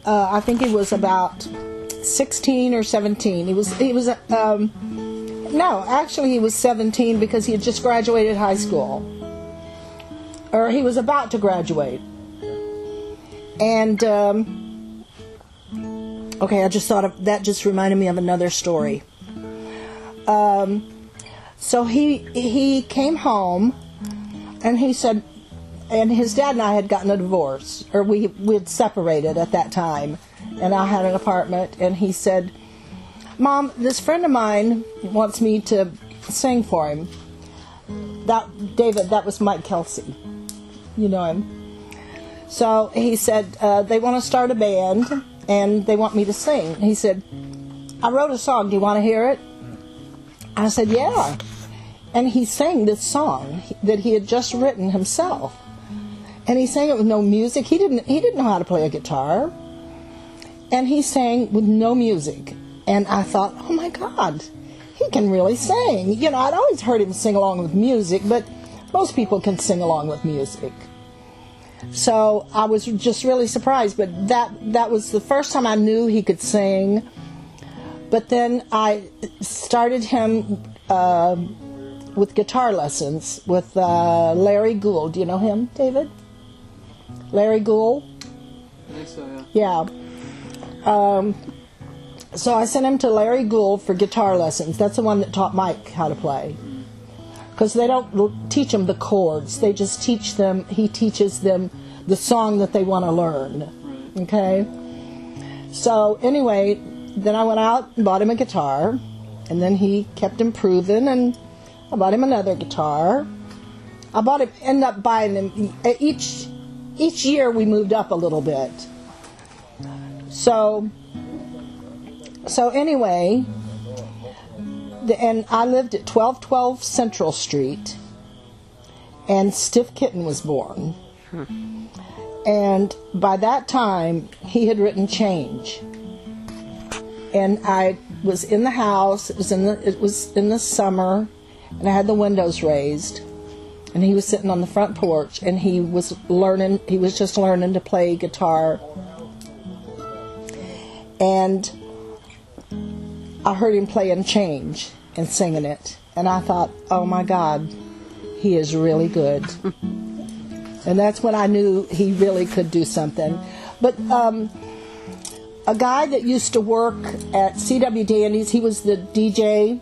I think he was about 16 or 17. He was no, actually he was 17 because he had just graduated high school. Or he was about to graduate. And, okay, I just thought of, that just reminded me of another story. So he came home, and he said, and his dad and I had gotten a divorce, or we had separated at that time, and I had an apartment, and he said, Mom, this friend of mine wants me to sing for him. David, that was Mike Kelsey. You know him. So he said, they want to start a band, and they want me to sing. He said, I wrote a song, do you want to hear it? I said, yeah. And he sang this song that he had just written himself. And he sang it with no music. He didn't know how to play a guitar. And he sang with no music. And I thought, oh my God, he can really sing. You know, I'd always heard him sing along with music, but most people can sing along with music. So I was just really surprised, but that was the first time I knew he could sing. But then I started him with guitar lessons with Larry Gould. Do you know him, David? Larry Gould? I think so, yeah. Yeah. So I sent him to Larry Gould for guitar lessons. That's the one that taught Mike how to play. Because they don't teach them the chords. They just teach them, he teaches them the song that they want to learn. Right. Okay? So anyway, then I went out and bought him a guitar. And then he kept improving, and I bought him another guitar. Ended up buying him, each year we moved up a little bit. So anyway, and I lived at 1212 Central Street, and Styff Kytten was born. And by that time, he had written Change. And I was in the house, it was in the summer, and I had the windows raised, and he was sitting on the front porch, and he was just learning to play guitar. And I heard him playing Change and singing it, and I thought, oh my God, he is really good. And that's when I knew he really could do something. But a guy that used to work at CW Dandy's, he was the DJ,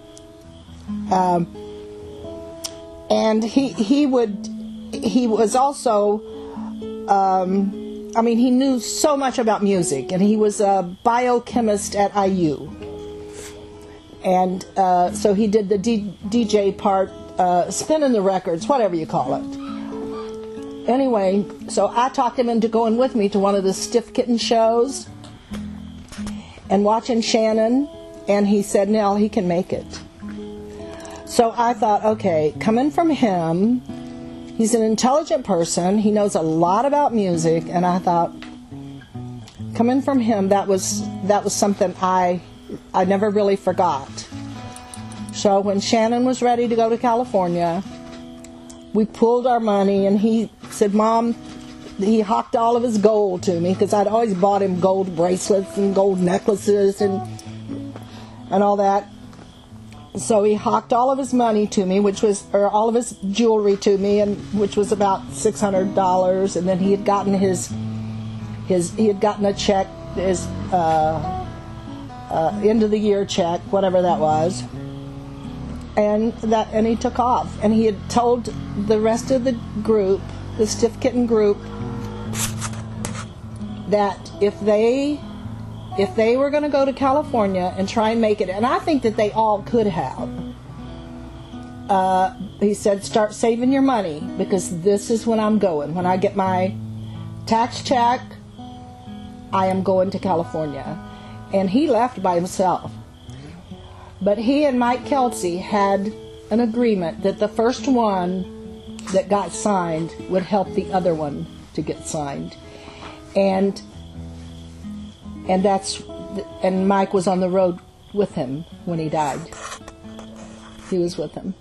and he was also, he knew so much about music, and he was a biochemist at IU. And so he did the DJ part, spinning the records, whatever you call it. Anyway, so I talked him into going with me to one of the Styff Kytten shows and watching Shannon, and he said, Nell, he can make it. So I thought, okay, coming from him, he's an intelligent person, he knows a lot about music, and I thought, coming from him, that was something I never really forgot. So when Shannon was ready to go to California, we pulled our money, and he said, Mom, he hocked all of his gold to me, because I'd always bought him gold bracelets and gold necklaces and all that. So he hocked all of his money to me, or all of his jewelry to me, and which was about $600. And then he had gotten he had gotten a check, his end of the year check, whatever that was. And he took off, and he had told the rest of the group, the Styff Kytten group, that if they were going to go to California and try and make it, and I think that they all could have, he said, start saving your money, because this is when I'm going. When I get my tax check, I am going to California. And he left by himself. But he and Mike Kelsey had an agreement that the first one that got signed would help the other one to get signed. And Mike was on the road with him when he died. He was with him.